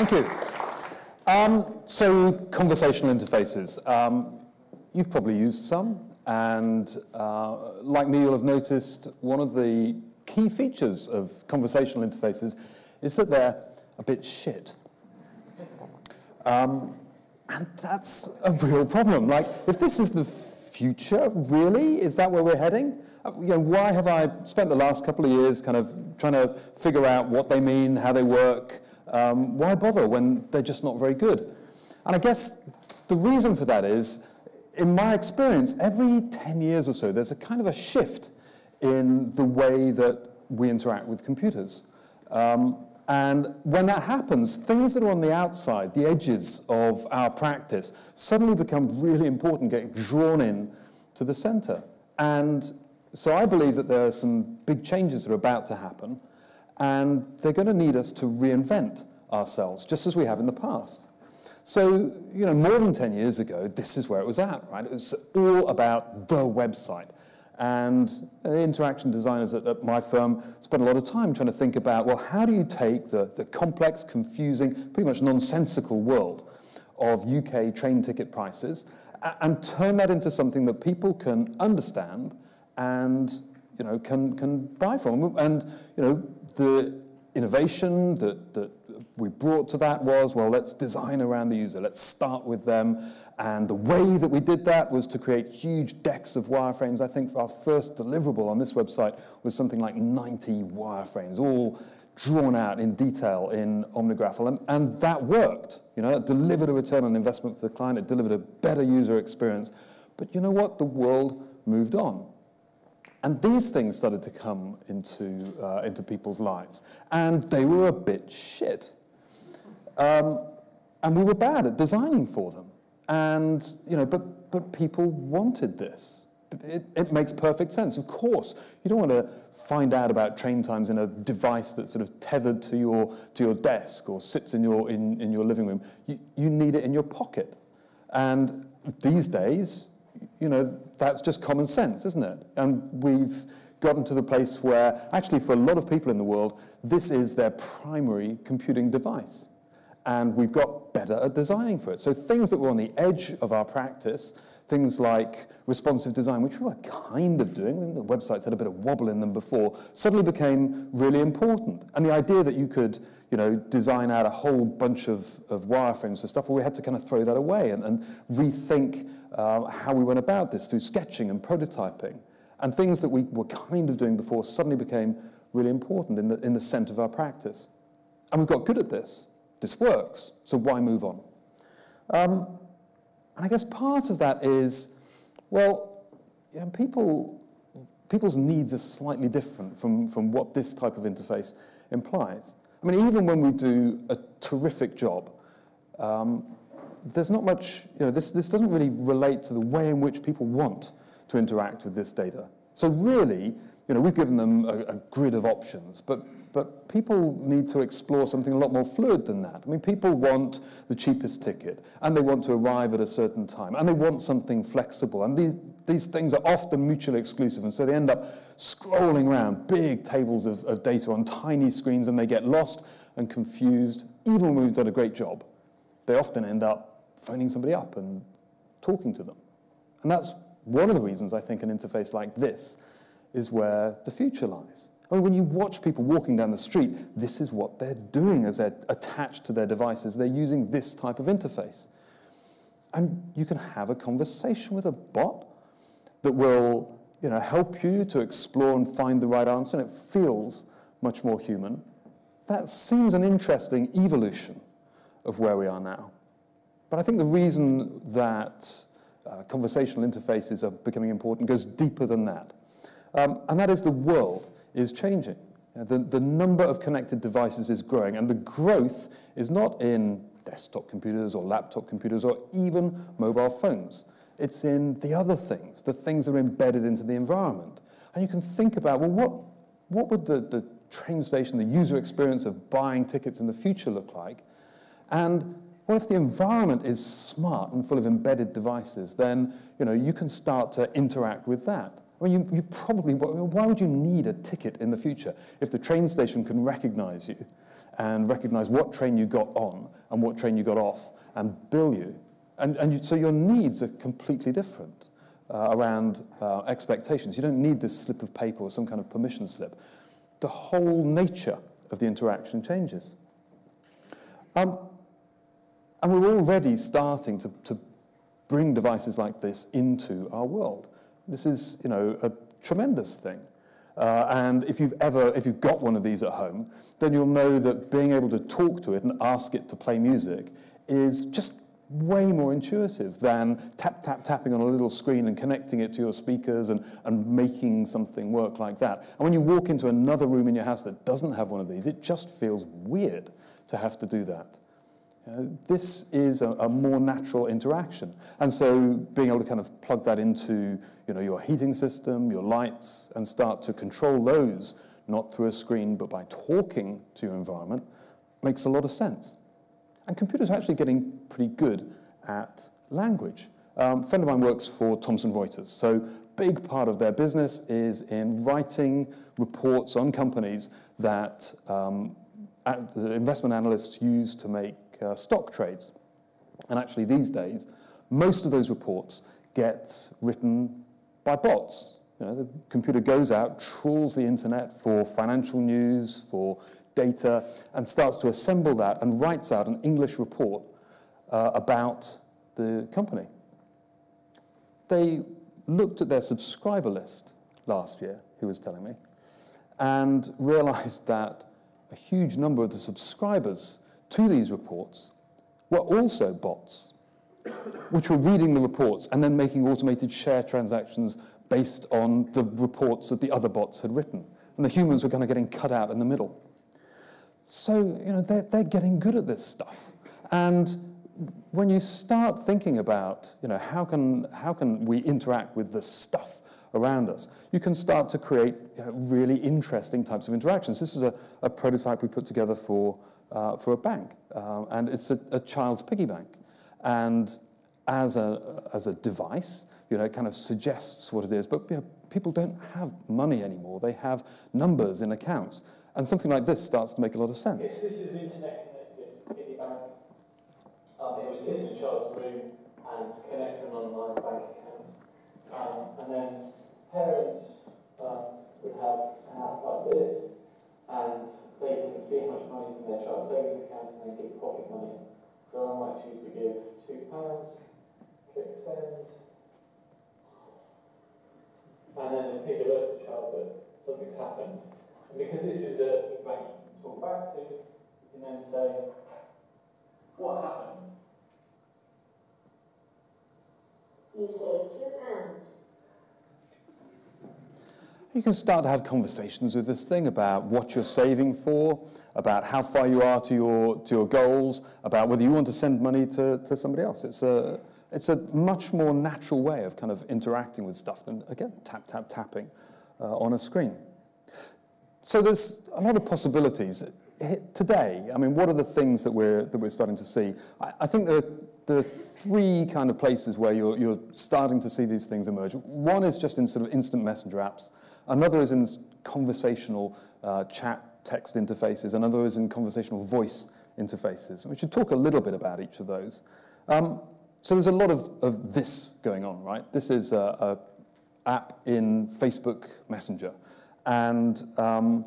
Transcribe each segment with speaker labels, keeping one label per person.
Speaker 1: Thank you. So conversational interfaces. You've probably used some, and like me, you'll have noticed one of the key features of conversational interfaces is that they're a bit shit. And that's a real problem. Like, if this is the future, really? Is that where we're heading? Why have I spent the last couple of years kind of trying to figure out what they mean, how they work? Why bother when they're just not very good? And I guess the reason for that is, in my experience, every 10 years or so, there's a kind of a shift in the way that we interact with computers. And when that happens, things that are on the outside, the edges of our practice, suddenly become really important, getting drawn in to the center. And so I believe that there are some big changes that are about to happen, and they're going to need us to reinvent ourselves, just as we have in the past. So, more than 10 years ago, this is where it was at, right? It was all about the website. And interaction designers at my firm spent a lot of time trying to think about, well, how do you take the complex, confusing, pretty much nonsensical world of UK train ticket prices and turn that into something that people can understand and can buy from. And the innovation that we brought to that was, well, let's design around the user. Let's start with them. And the way that we did that was to create huge decks of wireframes. I think our first deliverable on this website was something like 90 wireframes, all drawn out in detail in Omnigraphal. And that worked. It delivered a return on investment for the client. It delivered a better user experience. But you know what? The world moved on. And these things started to come into people's lives. And they were a bit shit. And we were bad at designing for them. And, but people wanted this. It makes perfect sense. Of course, you don't want to find out about train times in a device that's sort of tethered to your desk or sits in your living room. You need it in your pocket. And these days, that's just common sense, isn't it? And we've gotten to the place where, actually, for a lot of people in the world, this is their primary computing device. And we've got better at designing for it. So things that were on the edge of our practice, things like responsive design, which we were kind of doing, the websites had a bit of wobble in them before, suddenly became really important. And the idea that you could design out a whole bunch of wireframes for stuff, well, we had to kind of throw that away and rethink how we went about this through sketching and prototyping. And things that we were kind of doing before suddenly became really important in the center of our practice. And we've got good at this. This works, so why move on? And I guess part of that is, well, people's needs are slightly different from what this type of interface implies. I mean, even when we do a terrific job, there's not much, this doesn't really relate to the way in which people want to interact with this data. So really, we've given them a grid of options, but people need to explore something a lot more fluid than that. I mean, people want the cheapest ticket, and they want to arrive at a certain time, and they want something flexible, and these things are often mutually exclusive, and so they end up scrolling around big tables of data on tiny screens, and they get lost and confused. Even when we've done a great job, they often end up phoning somebody up and talking to them. And that's one of the reasons I think an interface like this is where the future lies. I mean, when you watch people walking down the street, this is what they're doing as they're attached to their devices. They're using this type of interface. And you can have a conversation with a bot that will, help you to explore and find the right answer, and it feels much more human. That seems an interesting evolution of where we are now. But I think the reason that conversational interfaces are becoming important goes deeper than that. And that is the world is changing. The number of connected devices is growing, and the growth is not in desktop computers or laptop computers or even mobile phones. It's in the other things, the things that are embedded into the environment. And you can think about, well, what would the train station, the user experience of buying tickets in the future look like? And what if the environment is smart and full of embedded devices? Then you can start to interact with that. I mean, you probably, why would you need a ticket in the future if the train station can recognize you and recognize what train you got on and what train you got off and bill you. So your needs are completely different around expectations. You don't need this slip of paper or some kind of permission slip. The whole nature of the interaction changes. And we're already starting to bring devices like this into our world. This is, a tremendous thing. And if you've got one of these at home, then you'll know that being able to talk to it and ask it to play music is just way more intuitive than tapping on a little screen and connecting it to your speakers and making something work like that. And when you walk into another room in your house that doesn't have one of these, it just feels weird to have to do that. This is a more natural interaction. And so being able to kind of plug that into your heating system, your lights, and start to control those, not through a screen, but by talking to your environment, makes a lot of sense. And computers are actually getting pretty good at language. A friend of mine works for Thomson Reuters, so big part of their business is in writing reports on companies that the investment analysts use to make stock trades. And actually these days, most of those reports get written by bots. The computer goes out, trawls the internet for financial news, for data, and starts to assemble that and writes out an English report about the company. They looked at their subscriber list last year, he was telling me, and realized that a huge number of the subscribers to these reports were also bots, which were reading the reports and then making automated share transactions based on the reports that the other bots had written. And the humans were kind of getting cut out in the middle. So, they're getting good at this stuff. And when you start thinking about, how can we interact with the stuff around us, you can start to create really interesting types of interactions. This is a prototype we put together for a bank, and it's a child's piggy bank. And as a device, it kind of suggests what it is. But people don't have money anymore; they have numbers in accounts, and something like this starts to make a lot of sense.
Speaker 2: Yes, this is an internet-connected piggy bank. It would sit in a child's room and connect to an online bank account, and then parents would have an app like this, and they can see how much money is in their child's savings account and they give pocket money. So I might choose to give £2, click send, and then the pig alerts the child that something's happened. And because this is a bank you can talk back to, you can then say, what happened?
Speaker 3: You saved £2.
Speaker 1: You can start to have conversations with this thing about what you're saving for, about how far you are to your goals, about whether you want to send money to somebody else. It's a much more natural way of kind of interacting with stuff than, again, tapping on a screen. So there's a lot of possibilities. Today, I mean, what are the things that we're starting to see? I think there are three kind of places where you're starting to see these things emerge. One is just in sort of instant messenger apps. Another is in conversational chat text interfaces. Another is in conversational voice interfaces. We should talk a little bit about each of those. So there's a lot of this going on, right? This is a app in Facebook Messenger. And the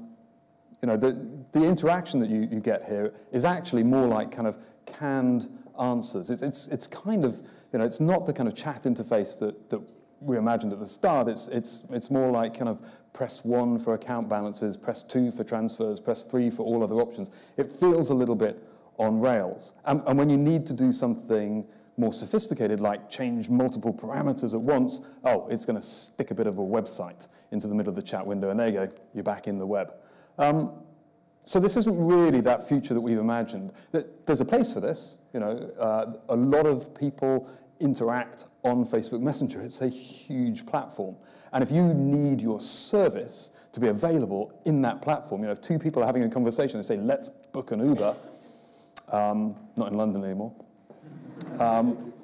Speaker 1: interaction that you get here is actually more like kind of canned answers. It's kind of, it's not the kind of chat interface that we imagined at the start. It's more like kind of press 1 for account balances, press 2 for transfers, press 3 for all other options. It feels a little bit on rails. And when you need to do something more sophisticated, like change multiple parameters at once, it's going to stick a bit of a website into the middle of the chat window, and there you go, you're back in the web. So this isn't really that future that we've imagined. There's a place for this. A lot of people interact on Facebook Messenger. It's a huge platform. And if you need your service to be available in that platform, if two people are having a conversation, they say, let's book an Uber, not in London anymore,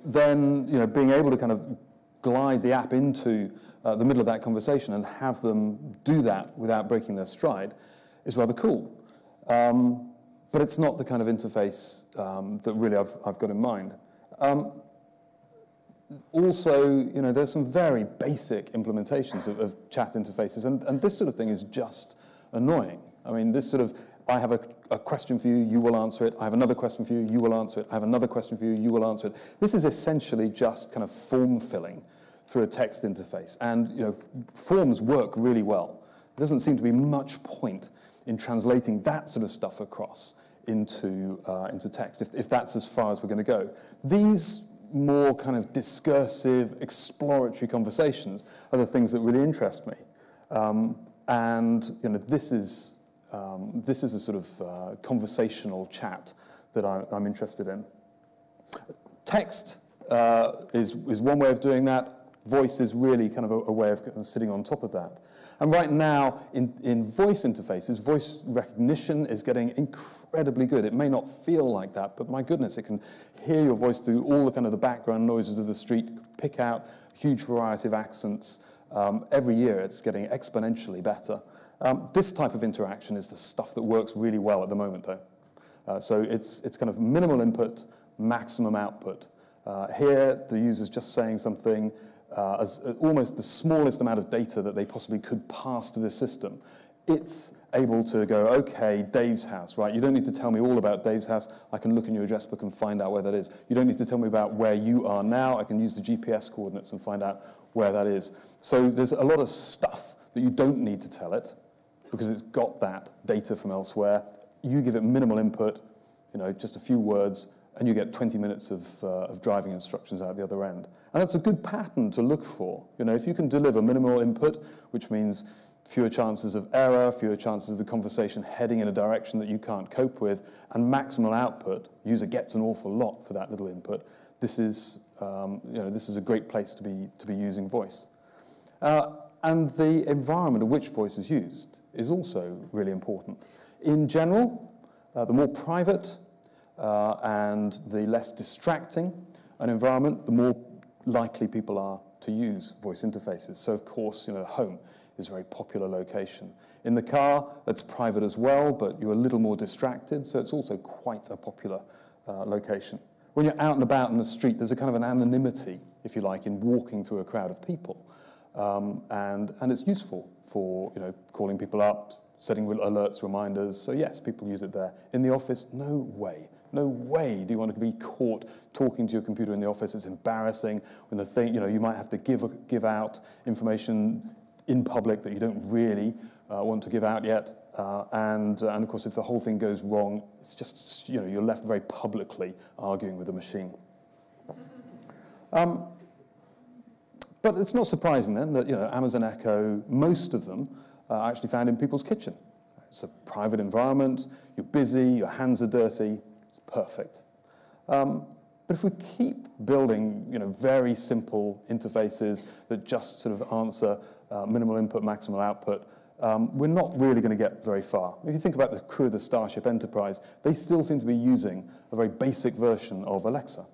Speaker 1: then being able to kind of glide the app into the middle of that conversation and have them do that without breaking their stride is rather cool. but it's not the kind of interface that really I've got in mind. Also, you know, there's some very basic implementations of chat interfaces, and this sort of thing is just annoying. I mean, this sort of, I have a question for you, you will answer it. I have another question for you, you will answer it. I have another question for you, you will answer it. This is essentially just kind of form filling through a text interface. And, you know, forms work really well. There doesn't seem to be much point in translating that sort of stuff across into text, if that's as far as we're going to go. These more kind of discursive, exploratory conversations are the things that really interest me. And, you know, this is a sort of conversational chat that I'm interested in. Text is one way of doing that. Voice is really kind of a way of sitting on top of that. And right now, in voice interfaces, voice recognition is getting incredibly good. It may not feel like that, but my goodness, it can hear your voice through all the kind of the background noises of the street, pick out a huge variety of accents. Every year, it's getting exponentially better. This type of interaction is the stuff that works really well at the moment, though. So it's kind of minimal input, maximum output. Here, the user's just saying something as almost the smallest amount of data that they possibly could pass to the system. It's able to go, okay, Dave's house, right? You don't need to tell me all about Dave's house. I can look in your address book and find out where that is. You don't need to tell me about where you are now. I can use the GPS coordinates and find out where that is. So there's a lot of stuff that you don't need to tell it because it's got that data from elsewhere. You give it minimal input, you know, just a few words, and you get 20 minutes of driving instructions out the other end. And that's a good pattern to look for. You know, if you can deliver minimal input, which means fewer chances of error, fewer chances of the conversation heading in a direction that you can't cope with, and maximal output, user gets an awful lot for that little input. This is, you know, this is a great place to be using voice. And the environment in which voice is used is also really important. In general, the more private and the less distracting an environment, the more likely people are to use voice interfaces. So, of course, you know, home is a very popular location. In the car, that's private as well, but you're a little more distracted, so it's also quite a popular location. When you're out and about in the street, there's a kind of an anonymity, if you like, in walking through a crowd of people. And it's useful for, you know, calling people up, setting alerts, reminders. So yes, people use it there. In the office, no way. No way do you want to be caught talking to your computer in the office. It's embarrassing when the thing, you know, you might have to give out information in public that you don't really want to give out yet. And of course, if the whole thing goes wrong, it's just, you know, you're left very publicly arguing with the machine. But it's not surprising then that, you know, Amazon Echo, most of them are actually found in people's kitchen. It's a private environment, you're busy, your hands are dirty, it's perfect. But if we keep building, you know, very simple interfaces that just sort of answer minimal input, maximal output, we're not really going to get very far. If you think about the crew of the Starship Enterprise, they still seem to be using a very basic version of Alexa.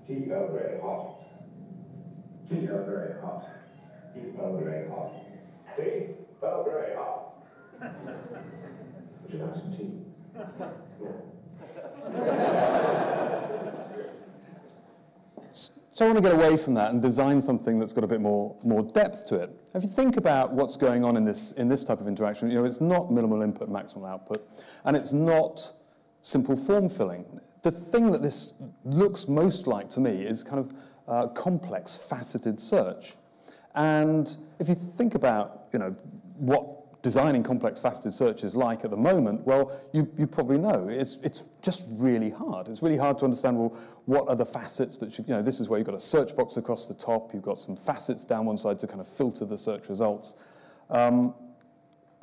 Speaker 4: Tea very hot. Tea very hot. Tea very hot. Tea very hot. Would you like some tea?
Speaker 1: So I want to get away from that and design something that's got a bit more depth to it. If you think about what's going on in this type of interaction, you know, it's not minimal input, maximal output, and it's not simple form filling. The thing that this looks most like to me is kind of complex, faceted search. And if you think about, you know, what designing complex faceted search is like at the moment, well, you probably know. It's just really hard. It's really hard to understand, well, what are the facets that should, you know, this is where you've got a search box across the top, you've got some facets down one side to kind of filter the search results. And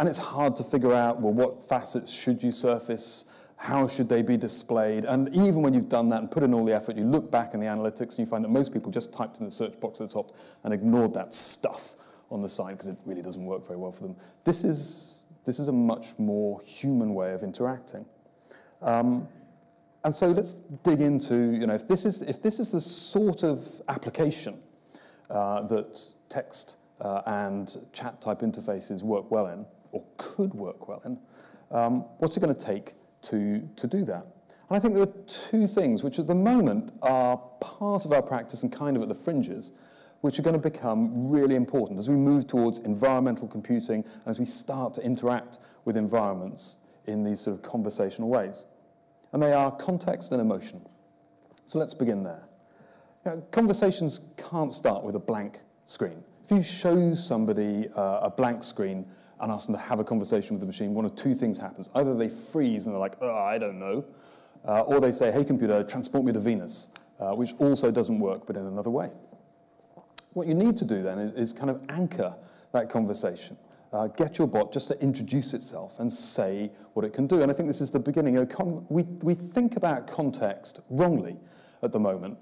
Speaker 1: it's hard to figure out, well, what facets should you surface? How should they be displayed? And even when you've done that and put in all the effort, you look back in the analytics and you find that most people just typed in the search box at the top and ignored that stuff on the side because it really doesn't work very well for them. This is a much more human way of interacting. And so let's dig into, if this is the sort of application that text and chat type interfaces work well in, or could work well in, what's it going to take to do that? And I think there are two things which at the moment are part of our practice and kind of at the fringes, which are going to become really important as we move towards environmental computing and as we start to interact with environments in these sort of conversational ways. And they are context and emotion. So let's begin there. Conversations can't start with a blank screen. If you show somebody a blank screen and ask them to have a conversation with the machine, one of two things happens. Either they freeze and they're like, oh, I don't know, or they say, hey, computer, transport me to Venus, which also doesn't work, but in another way. What you need to do then is kind of anchor that conversation. Get your bot just to introduce itself and say what it can do. And I think this is the beginning. We think about context wrongly at the moment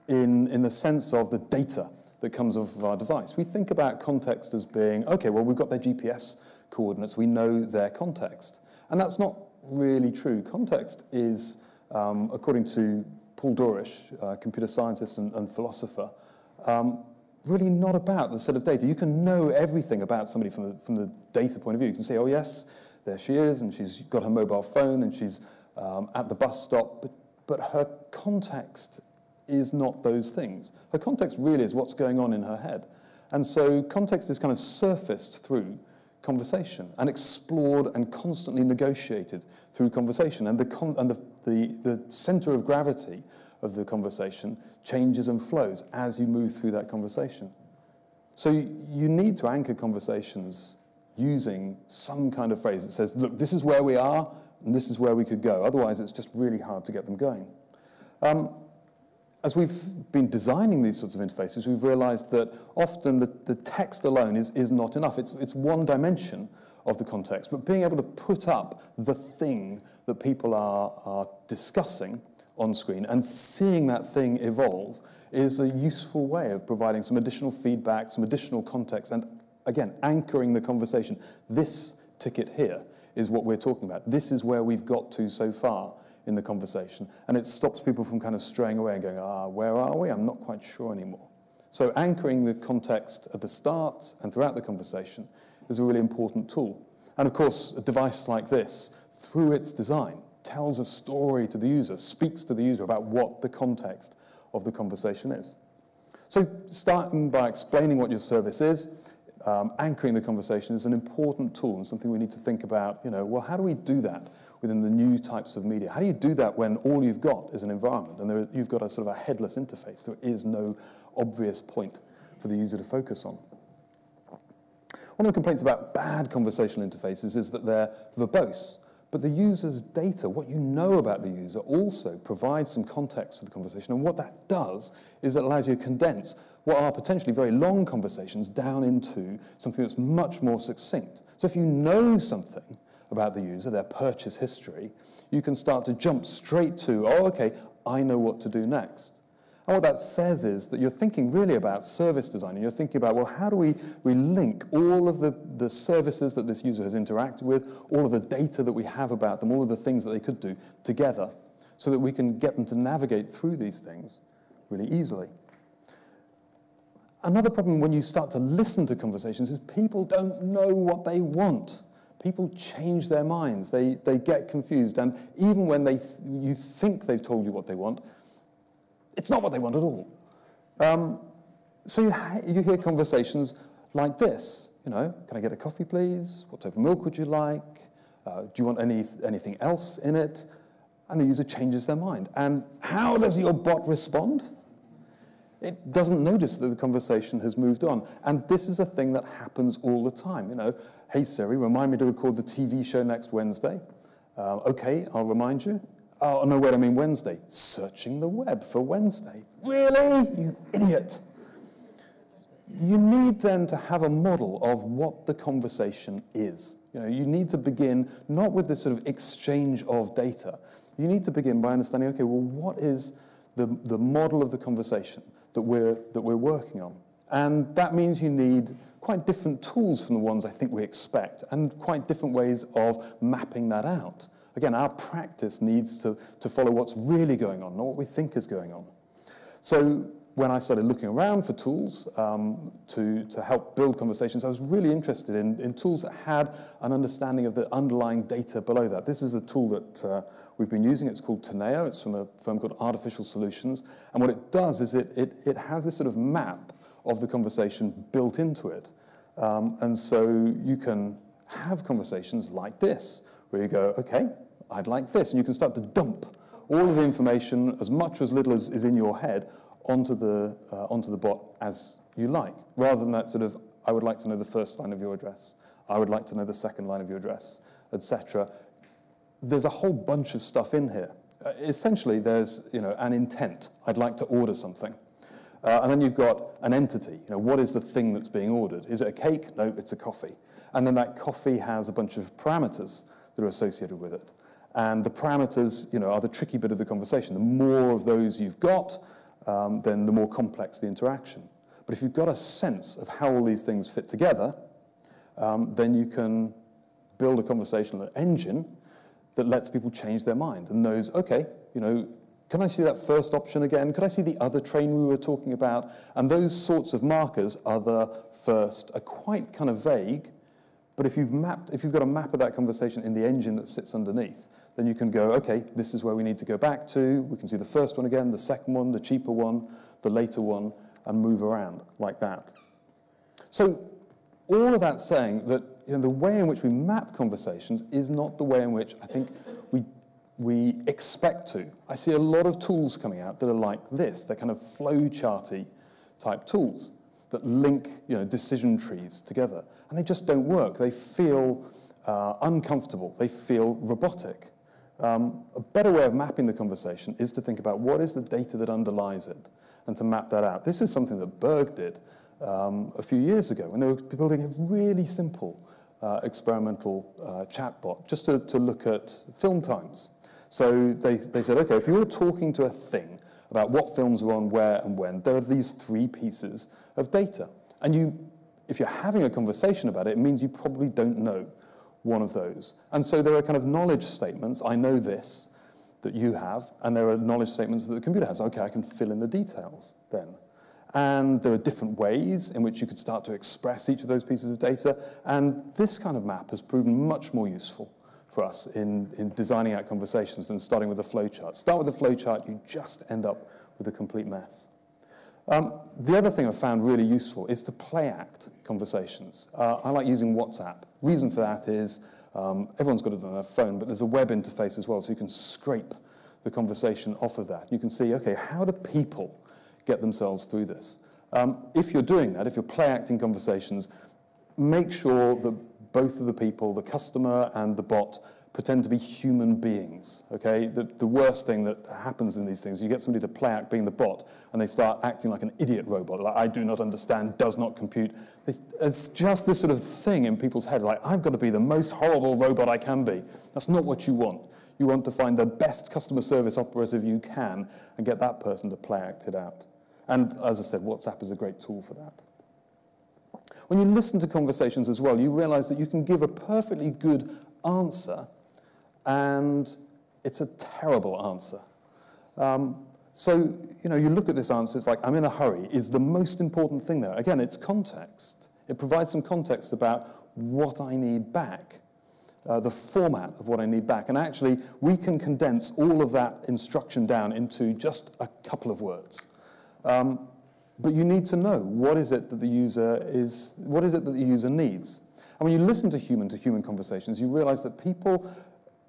Speaker 1: in the sense of the data that comes off of our device. We think about context as being, okay, well, we've got their GPS coordinates. We know their context. And that's not really true. Context is, according to Paul Dorish, computer scientist and philosopher, really not about the set of data. You can know everything about somebody from the data point of view. You can say, oh, yes, there she is, and she's got her mobile phone, and she's at the bus stop, but her context is not those things. Her context really is what's going on in her head. And so context is kind of surfaced through conversation and explored and constantly negotiated through conversation. And the center of gravity of the conversation changes and flows as you move through that conversation. So you need to anchor conversations using some kind of phrase that says, look, this is where we are, and this is where we could go. Otherwise, it's just really hard to get them going. As we've been designing these sorts of interfaces, we've realized that often the text alone is not enough. It's one dimension of the context, but being able to put up the thing that people are discussing on screen and seeing that thing evolve is a useful way of providing some additional feedback, some additional context, and again, anchoring the conversation. This ticket here is what we're talking about. This is where we've got to so far in the conversation. And it stops people from kind of straying away and going, where are we? I'm not quite sure anymore. So anchoring the context at the start and throughout the conversation is a really important tool. And of course, a device like this, through its design, tells a story to the user, speaks to the user about what the context of the conversation is. So starting by explaining what your service is, anchoring the conversation is an important tool and something we need to think about, well, how do we do that within the new types of media? How do you do that when all you've got is an environment and you've got a sort of a headless interface? There is no obvious point for the user to focus on. One of the complaints about bad conversational interfaces is that they're verbose. But the user's data, what you know about the user, also provides some context for the conversation. And what that does is it allows you to condense what are potentially very long conversations down into something that's much more succinct. So if you know something about the user, their purchase history, you can start to jump straight to, oh, okay, I know what to do next. And what that says is that you're thinking really about service design, and you're thinking about, well, how do we link all of the services that this user has interacted with, all of the data that we have about them, all of the things that they could do together, so that we can get them to navigate through these things really easily. Another problem when you start to listen to conversations is people don't know what they want. People change their minds. They get confused, and even when you think they've told you what they want, it's not what they want at all. So you hear conversations like this. Can I get a coffee, please? What type of milk would you like? Do you want anything else in it? And the user changes their mind. And how does your bot respond? It doesn't notice that the conversation has moved on. And this is a thing that happens all the time. Hey Siri, remind me to record the TV show next Wednesday. Okay, I'll remind you. Oh, no, wait, I mean Wednesday. Searching the web for Wednesday. Really? You idiot. You need then to have a model of what the conversation is. You need to begin not with this sort of exchange of data. You need to begin by understanding, okay, well, what is the model of the conversation that we're working on? And that means you need quite different tools from the ones I think we expect, and quite different ways of mapping that out Again, our practice needs to follow what's really going on, not what we think is going on. So when I started looking around for tools to help build conversations, I was really interested in tools that had an understanding of the underlying data below that. This is a tool that we've been using. It's called Teneo. It's from a firm called Artificial Solutions. And what it does is it has this sort of map of the conversation built into it. And so you can have conversations like this, where you go, okay, I'd like this. And you can start to dump all of the information, as much or as little as is in your head, onto the bot as you like, rather than that sort of, I would like to know the first line of your address, I would like to know the second line of your address, etc. There's a whole bunch of stuff in here. Essentially, there's an intent. I'd like to order something. And then you've got an entity. What is the thing that's being ordered? Is it a cake? No, it's a coffee. And then that coffee has a bunch of parameters that are associated with it. And the parameters, are the tricky bit of the conversation. The more of those you've got, then the more complex the interaction. But if you've got a sense of how all these things fit together, then you can build a conversational engine that lets people change their mind and knows, okay, can I see that first option again? Could I see the other train we were talking about? And those sorts of markers, other, first, are quite kind of vague. But if you've got a map of that conversation in the engine that sits underneath, then you can go, okay, this is where we need to go back to. We can see the first one again, the second one, the cheaper one, the later one, and move around like that. So all of that saying that the way in which we map conversations is not the way in which I think we expect to. I see a lot of tools coming out that are like this. They're kind of flowcharty type tools that link decision trees together. And they just don't work. They feel uncomfortable. They feel robotic. A better way of mapping the conversation is to think about what is the data that underlies it and to map that out. This is something that Berg did a few years ago when they were building a really simple experimental chatbot just to look at film times. So they said, okay, if you're talking to a thing about what films are on where and when, there are these 3 pieces of data. And if you're having a conversation about it, it means you probably don't know one of those. And so there are kind of knowledge statements, I know this, that you have, and there are knowledge statements that the computer has. Okay, I can fill in the details then. And there are different ways in which you could start to express each of those pieces of data, and this kind of map has proven much more useful for us in designing out conversations than starting with a flowchart. Start with a flowchart, you just end up with a complete mess. The other thing I've found really useful is to play act conversations. I like using WhatsApp. Reason for that is everyone's got it on their phone, but there's a web interface as well, so you can scrape the conversation off of that. You can see, okay, how do people get themselves through this? If you're doing that, if you're play acting conversations, make sure that both of the people, the customer and the bot, pretend to be human beings, okay? The worst thing that happens in these things, you get somebody to play act being the bot, and they start acting like an idiot robot, like, I do not understand, does not compute. It's just this sort of thing in people's head, like, I've got to be the most horrible robot I can be. That's not what you want. You want to find the best customer service operative you can and get that person to play act it out. And as I said, WhatsApp is a great tool for that. When you listen to conversations as well, you realize that you can give a perfectly good answer and it's a terrible answer. So, you look at this answer, it's like, I'm in a hurry, is the most important thing there. Again, it's context. It provides some context about what I need back, the format of what I need back. And actually, we can condense all of that instruction down into just a couple of words. But you need to know what is it that the user needs. And when you listen to human conversations, you realize that people,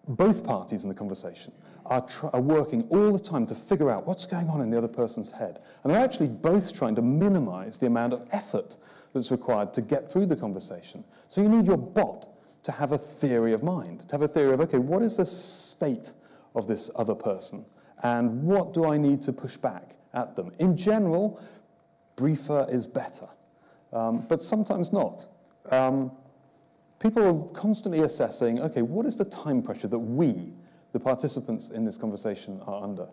Speaker 1: both parties in the conversation, are working all the time to figure out what's going on in the other person's head. And they're actually both trying to minimize the amount of effort that's required to get through the conversation. So you need your bot to have a theory of mind, to have a theory of, okay, what is the state of this other person? And what do I need to push back at them? In general, briefer is better, but sometimes not. People are constantly assessing, okay, what is the time pressure that we, the participants in this conversation, are under?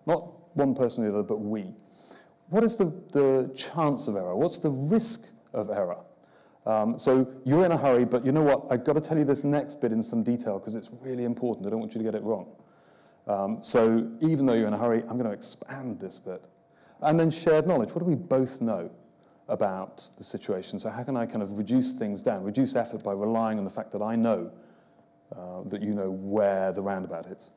Speaker 1: Not one person or the other, but we. What is the chance of error? What's the risk of error? So you're in a hurry, but you know what? I've got to tell you this next bit in some detail because it's really important. I don't want you to get it wrong. So even though you're in a hurry, I'm going to expand this bit. And then shared knowledge. What do we both know about the situation? So how can I kind of reduce things down, reduce effort by relying on the fact that I know that you know where the roundabout is?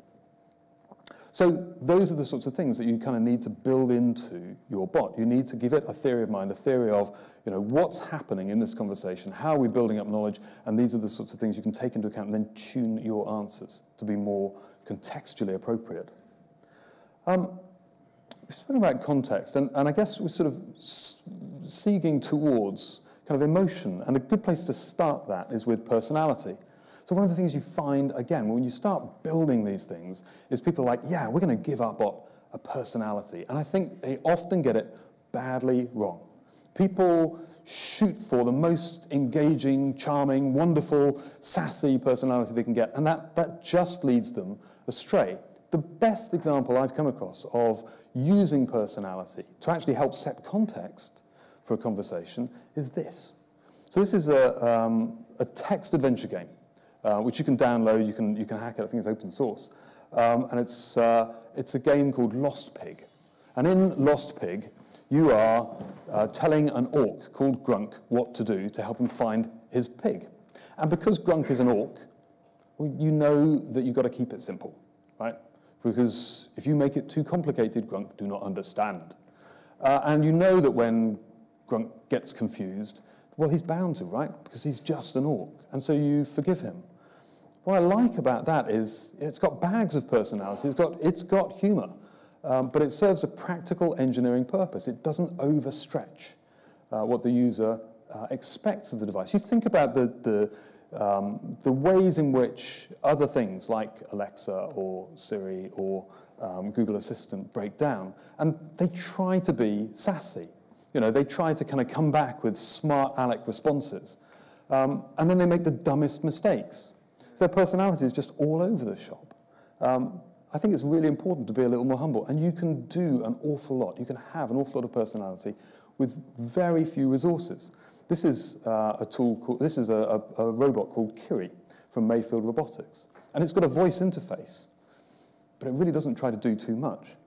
Speaker 1: So those are the sorts of things that you kind of need to build into your bot. You need to give it a theory of mind, a theory of, you know, what's happening in this conversation, how are we building up knowledge, and these are the sorts of things you can take into account and then tune your answers to be more contextually appropriate. We've spoken about context, and I guess we're sort of seeking towards kind of emotion, and a good place to start that is with personality. So one of the things you find, again, when you start building these things, is people are like, yeah, we're going to give our bot a personality. And I think they often get it badly wrong. People shoot for the most engaging, charming, wonderful, sassy personality they can get, and that just leads them astray. The best example I've come across of using personality to actually help set context for a conversation is this. So this is a text adventure game. Which you can download, you can hack it. I think it's open source, and it's a game called Lost Pig. And in Lost Pig, you are telling an orc called Grunk what to do to help him find his pig. And because Grunk is an orc, you know that you've got to keep it simple, right? Because if you make it too complicated, Grunk do not understand. And you know that when Grunk gets confused, well, he's bound to, right? Because he's just an orc, and so you forgive him. What I like about that is it's got bags of personality, it's got humor, but it serves a practical engineering purpose. It doesn't overstretch what the user expects of the device. You think about the ways in which other things like Alexa or Siri or Google Assistant break down, and they try to be sassy. You know, they try to kind of come back with smart aleck responses, and then they make the dumbest mistakes. So their personality is just all over the shop. I think it's really important to be a little more humble, and you can do an awful lot. You can have an awful lot of personality with very few resources. This is a robot called Kiri from Mayfield Robotics, and it's got a voice interface, but it really doesn't try to do too much.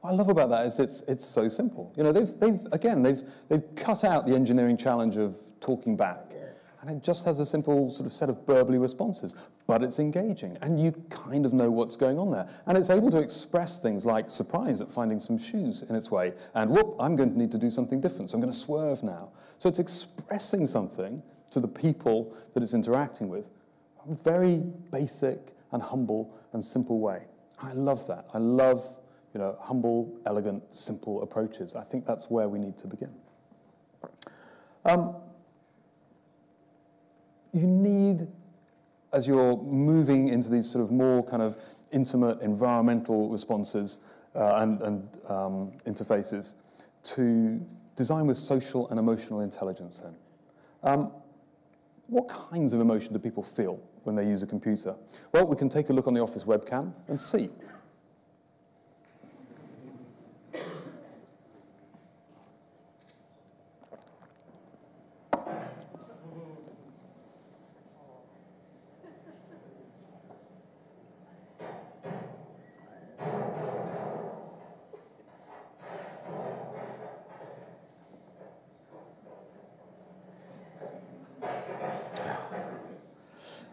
Speaker 1: What I love about that is it's so simple. You know, they've cut out the engineering challenge of talking back, and it just has a simple sort of set of burbly responses, but it's engaging, and you kind of know what's going on there, and it's able to express things like surprise at finding some shoes in its way, and whoop, I'm going to need to do something different, so I'm going to swerve now. So it's expressing something to the people that it's interacting with, in a very basic and humble and simple way. I love that. I love, you know, humble, elegant, simple approaches. I think that's where we need to begin. You need, as you're moving into these sort of more kind of intimate environmental responses and interfaces, to design with social and emotional intelligence then. What kinds of emotion do people feel when they use a computer? Well, we can take a look on the office webcam and see.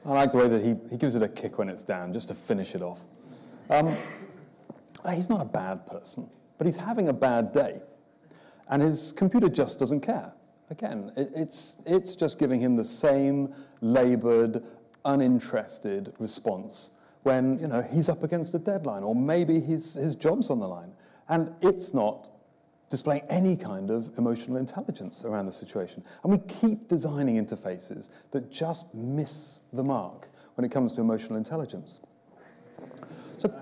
Speaker 1: I like the way that he gives it a kick when it's down, just to finish it off. He's not a bad person, but he's having a bad day. And his computer just doesn't care. Again, it's just giving him the same labored, uninterested response when, you know, he's up against a deadline, or maybe his job's on the line. And it's not displaying any kind of emotional intelligence around the situation. And we keep designing interfaces that just miss the mark when it comes to emotional intelligence. So,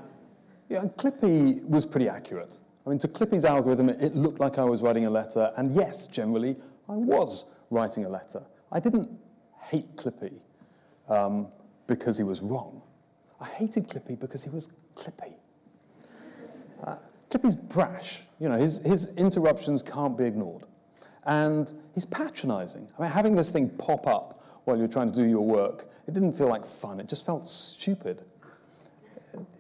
Speaker 1: yeah, Clippy was pretty accurate. I mean, to Clippy's algorithm, it looked like I was writing a letter, and yes, generally, I was writing a letter. I didn't hate Clippy because he was wrong. I hated Clippy because he was Clippy. Clippy's brash. You know, his interruptions can't be ignored. And he's patronizing. I mean, having this thing pop up while you're trying to do your work, it didn't feel like fun. It just felt stupid.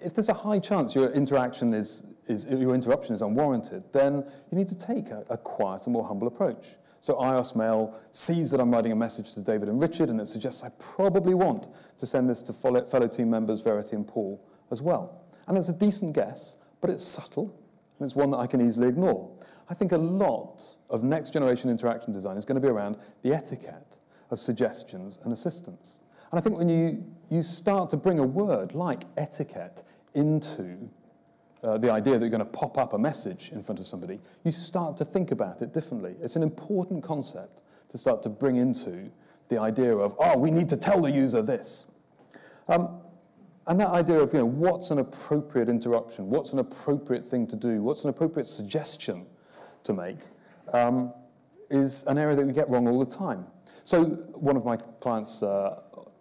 Speaker 1: If there's a high chance your interruption is unwarranted, then you need to take a quiet and more humble approach. So iOS Mail sees that I'm writing a message to David and Richard, and it suggests I probably want to send this to fellow team members Verity and Paul as well. And it's a decent guess, but it's subtle, and it's one that I can easily ignore. I think a lot of next-generation interaction design is going to be around the etiquette of suggestions and assistance. And I think when you start to bring a word like etiquette into the idea that you're going to pop up a message in front of somebody, you start to think about it differently. It's an important concept to start to bring into the idea of, oh, we need to tell the user this. And that idea of, what's an appropriate interruption, what's an appropriate thing to do, what's an appropriate suggestion to make, is an area that we get wrong all the time. So one of my clients'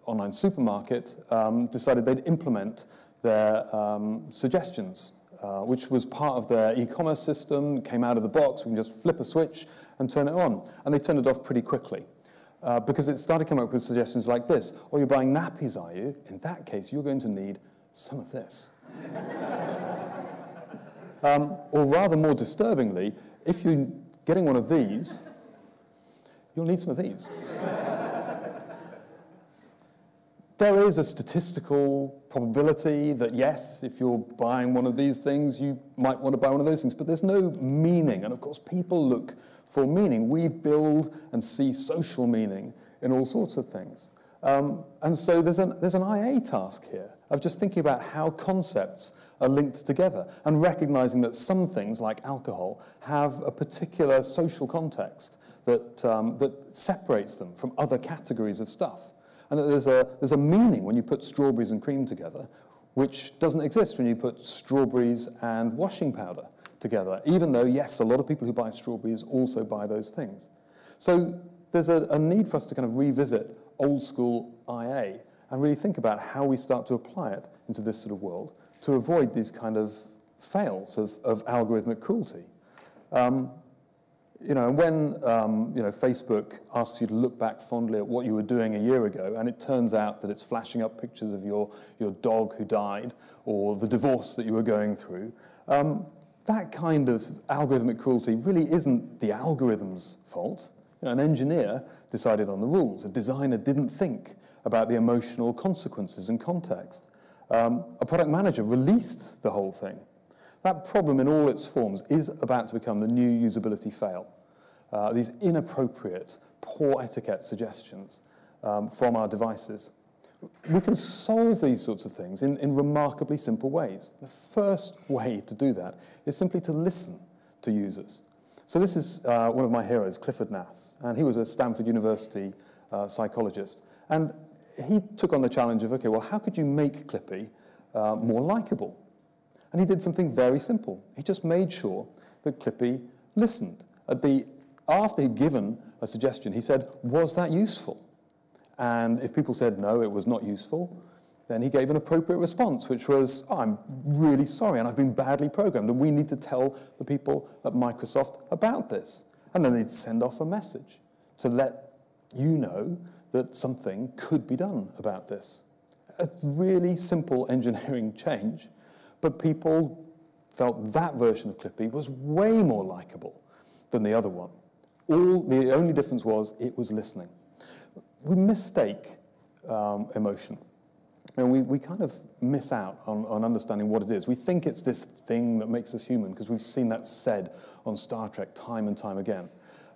Speaker 1: online supermarket decided they'd implement their suggestions, which was part of their e-commerce system, came out of the box. We can just flip a switch and turn it on. And they turned it off pretty quickly because it started coming up with suggestions like this. Oh, you're buying nappies, are you? In that case, you're going to need some of this. Or rather more disturbingly, if you're getting one of these, you'll need some of these. There is a statistical probability that, yes, if you're buying one of these things, you might want to buy one of those things, but there's no meaning. And of course, people look for meaning. We build and see social meaning in all sorts of things. And so there's an IA task here of just thinking about how concepts are linked together and recognizing that some things, like alcohol, have a particular social context that separates them from other categories of stuff. And that there's a meaning when you put strawberries and cream together, which doesn't exist when you put strawberries and washing powder together, even though, yes, a lot of people who buy strawberries also buy those things. So there's a need for us to kind of revisit old school IA and really think about how we start to apply it into this sort of world to avoid these kind of fails of algorithmic cruelty. When Facebook asks you to look back fondly at what you were doing a year ago, and it turns out that it's flashing up pictures of your dog who died or the divorce that you were going through, that kind of algorithmic cruelty really isn't the algorithm's fault. An engineer decided on the rules. A designer didn't think about the emotional consequences and context. A product manager released the whole thing. That problem in all its forms is about to become the new usability fail. These inappropriate, poor etiquette suggestions from our devices. We can solve these sorts of things in remarkably simple ways. The first way to do that is simply to listen to users. So this is one of my heroes, Clifford Nass, and he was a Stanford University psychologist. And he took on the challenge of, okay, well, how could you make Clippy more likable? And he did something very simple. He just made sure that Clippy listened. After he'd given a suggestion, he said, was that useful? And if people said, no, it was not useful, then he gave an appropriate response, which was, oh, I'm really sorry, and I've been badly programmed, and we need to tell the people at Microsoft about this. And then they'd send off a message to let you know that something could be done about this. A really simple engineering change. But people felt that version of Clippy was way more likable than the other one. The only difference was it was listening. We mistake emotion. And we kind of miss out on understanding what it is. We think it's this thing that makes us human because we've seen that said on Star Trek time and time again.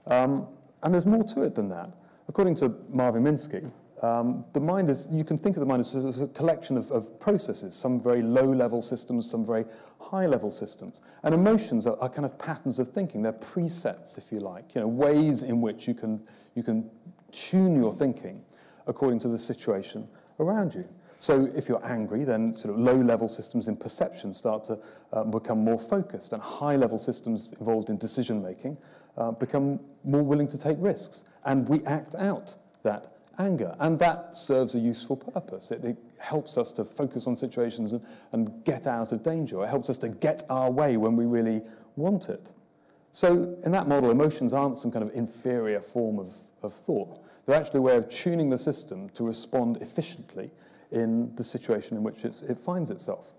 Speaker 1: And there's more to it than that. According to Marvin Minsky, the mind is, you can think of the mind as a collection of processes, some very low-level systems, some very high-level systems. And emotions are kind of patterns of thinking. They're presets, if you like, ways in which you can tune your thinking according to the situation around you. So if you're angry, then sort of low-level systems in perception start to become more focused, and high-level systems involved in decision-making become more willing to take risks. And we act out that anger, and that serves a useful purpose. It helps us to focus on situations and get out of danger. It helps us to get our way when we really want it. So in that model, emotions aren't some kind of inferior form of thought. They're actually a way of tuning the system to respond efficiently in the situation in which it finds itself.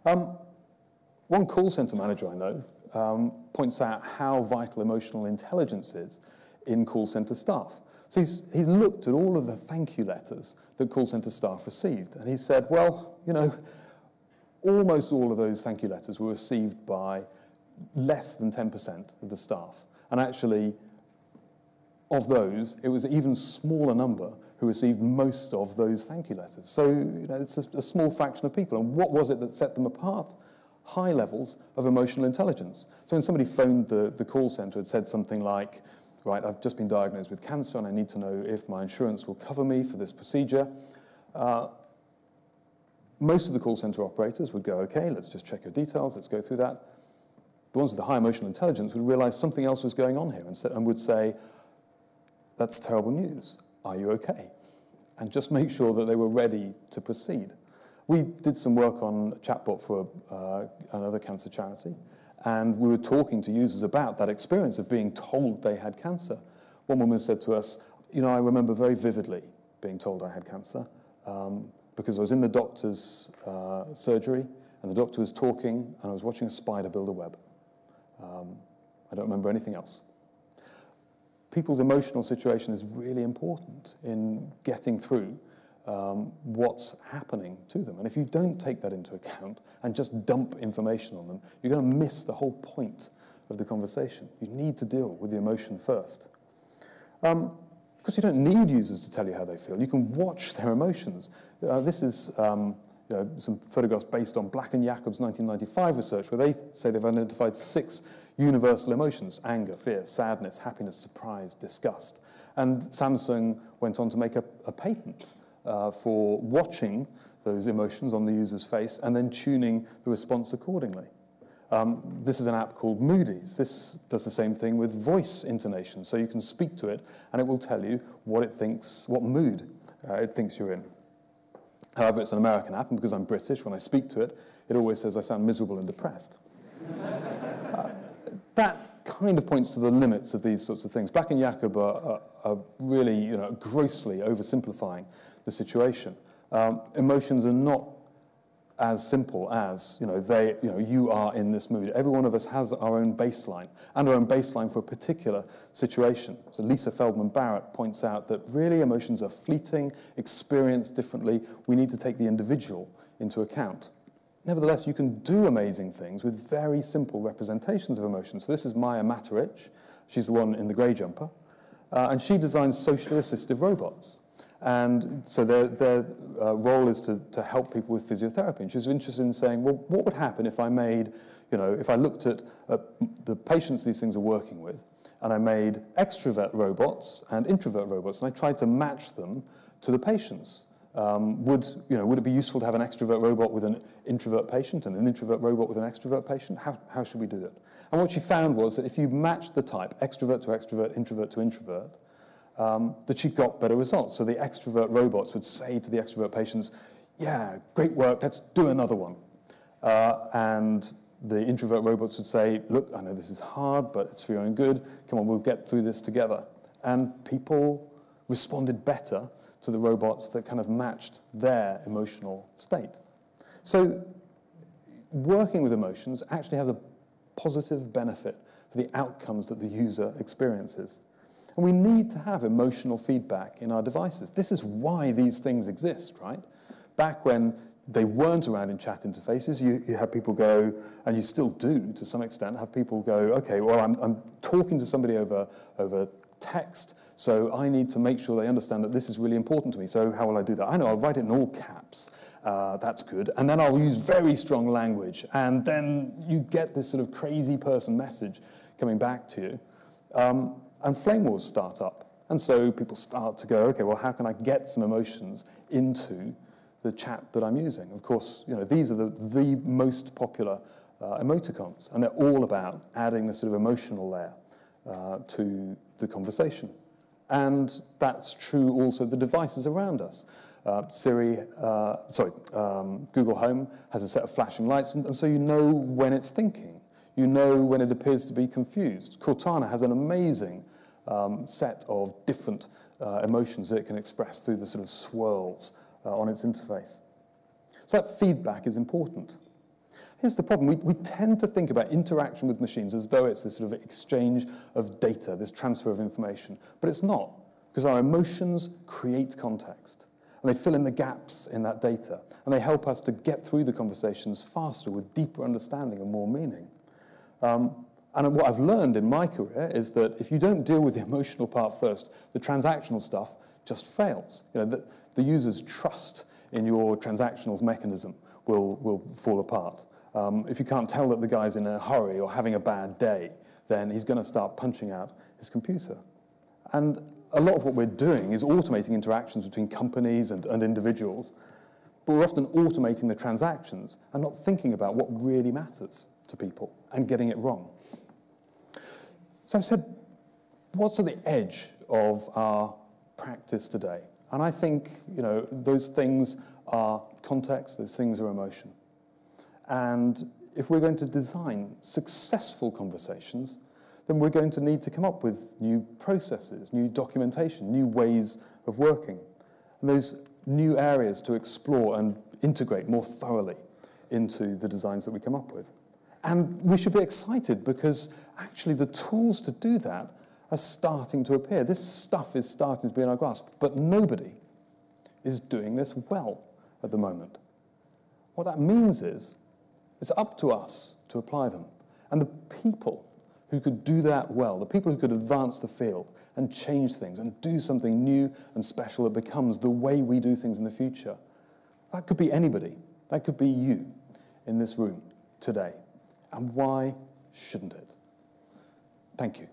Speaker 1: One call center manager I know points out how vital emotional intelligence is in call center staff. So he's looked at all of the thank you letters that call center staff received, and he said, well, almost all of those thank you letters were received by less than 10% of the staff. And actually, of those, it was an even smaller number who received most of those thank you letters. So, it's a small fraction of people. And what was it that set them apart? High levels of emotional intelligence. So when somebody phoned the call center and said something like, right, I've just been diagnosed with cancer and I need to know if my insurance will cover me for this procedure, most of the call center operators would go, okay, let's just check your details, let's go through that. The ones with the high emotional intelligence would realize something else was going on here and would say, that's terrible news. Are you okay? And just make sure that they were ready to proceed. We did some work on a chatbot for another cancer charity, and we were talking to users about that experience of being told they had cancer. One woman said to us, I remember very vividly being told I had cancer because I was in the doctor's surgery, and the doctor was talking, and I was watching a spider build a web. I don't remember anything else. People's emotional situation is really important in getting through what's happening to them. And if you don't take that into account and just dump information on them, you're going to miss the whole point of the conversation. You need to deal with the emotion first. Of course, you don't need users to tell you how they feel. You can watch their emotions. This is some photographs based on Bloq and Jacob's 1995 research, where they say they've identified 6 universal emotions: anger, fear, sadness, happiness, surprise, disgust. And Samsung went on to make a patent for watching those emotions on the user's face and then tuning the response accordingly. This is an app called Moody's. This does the same thing with voice intonation. So you can speak to it, and it will tell you what it thinks, what mood it thinks you're in. However, it's an American app, and because I'm British, when I speak to it, it always says I sound miserable and depressed. That kind of points to the limits of these sorts of things. Bloq and Jacob are really, grossly oversimplifying the situation. Emotions are not as simple as, you are in this mood. Every one of us has our own baseline, and our own baseline for a particular situation. So Lisa Feldman Barrett points out that really emotions are fleeting, experienced differently. We need to take the individual into account. Nevertheless, you can do amazing things with very simple representations of emotions. So this is Maya Matarich. She's the one in the grey jumper. And she designs socially assistive robots. And so their role is to help people with physiotherapy. And she was interested in saying, well, what would happen if I made, if I looked at the patients these things are working with, and I made extrovert robots and introvert robots, and I tried to match them to the patients. Would it be useful to have an extrovert robot with an introvert patient and an introvert robot with an extrovert patient? How should we do that? And what she found was that if you matched the type, extrovert to extrovert, introvert to introvert, that she got better results. So the extrovert robots would say to the extrovert patients, yeah, great work, let's do another one. And the introvert robots would say, look, I know this is hard, but it's for your own good. Come on, we'll get through this together. And people responded better to the robots that kind of matched their emotional state. So working with emotions actually has a positive benefit for the outcomes that the user experiences. And we need to have emotional feedback in our devices. This is why these things exist, right? Back when they weren't around in chat interfaces, you had people go, and you still do to some extent, have people go, okay, well, I'm talking to somebody over text, So I need to make sure they understand that this is really important to me. So how will I do that? I know I'll write it in all caps. That's good. And then I'll use very strong language. And then you get this sort of crazy person message coming back to you. And flame wars start up. And so people start to go, okay, well, how can I get some emotions into the chat that I'm using? Of course, these are the most popular emoticons, and they're all about adding this sort of emotional layer to the conversation. And that's true also of the devices around us. Google Home has a set of flashing lights, and so you know when it's thinking. You know when it appears to be confused. Cortana has an amazing set of different emotions that it can express through the sort of swirls on its interface. So that feedback is important. Here's the problem. We tend to think about interaction with machines as though it's this sort of exchange of data, this transfer of information. But it's not, because our emotions create context. And they fill in the gaps in that data. And they help us to get through the conversations faster with deeper understanding and more meaning. And what I've learned in my career is that if you don't deal with the emotional part first, the transactional stuff just fails. The user's trust in your transactional mechanism will fall apart. If you can't tell that the guy's in a hurry or having a bad day, then he's going to start punching out his computer. And a lot of what we're doing is automating interactions between companies and individuals, but we're often automating the transactions and not thinking about what really matters to people and getting it wrong. So I said, what's at the edge of our practice today? And I think, those things are context, those things are emotion. And if we're going to design successful conversations, then we're going to need to come up with new processes, new documentation, new ways of working. And those new areas to explore and integrate more thoroughly into the designs that we come up with. And we should be excited because actually the tools to do that are starting to appear. This stuff is starting to be in our grasp, but nobody is doing this well at the moment. What that means is it's up to us to apply them. And the people who could do that well, the people who could advance the field and change things and do something new and special that becomes the way we do things in the future, that could be anybody. That could be you in this room today. And why shouldn't it? Thank you.